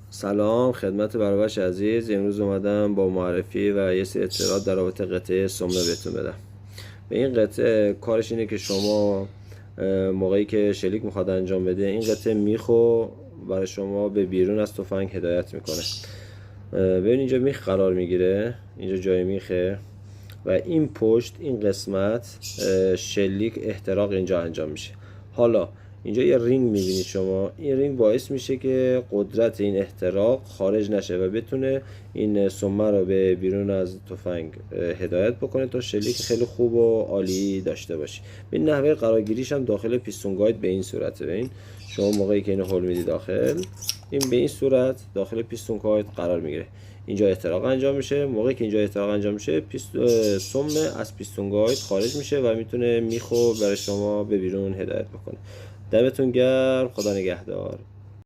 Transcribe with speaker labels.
Speaker 1: سلام خدمت برابرش عزیز. امروز اومدم با معرفی و یه سری اطلاعات در رابطه قطعه سمنه بهتون بدم. به این قطعه کارش اینه که شما موقعی که شلیک میخواد انجام بده، این قطعه میخو برای شما به بیرون از تفنگ هدایت میکنه. ببین اینجا میخ قرار میگیره، اینجا جای میخه و این پشت این قسمت شلیک احتراق اینجا انجام میشه. حالا اینجا یه رینگ میبینید شما، این رینگ باعث میشه که قدرت این احتراق خارج نشه و بتونه این سمه رو به بیرون از تفنگ هدایت بکنه تا شلیک خیلی خوب و عالی داشته باشی. به نحوه قرارگیریش هم داخل پیستون گاید به این صورته. ببین شما موقعی که اینو هول میدی داخل، این به این صورت داخل پیستون گاید قرار میگیره. اینجا احتراق انجام میشه. موقعی که اینجا احتراق انجام میشه، سمه از پیستون گاید خارج میشه و میتونه میخو برای شما به بیرون هدایت بکنه. دمتون گرم، خدا نگهدار.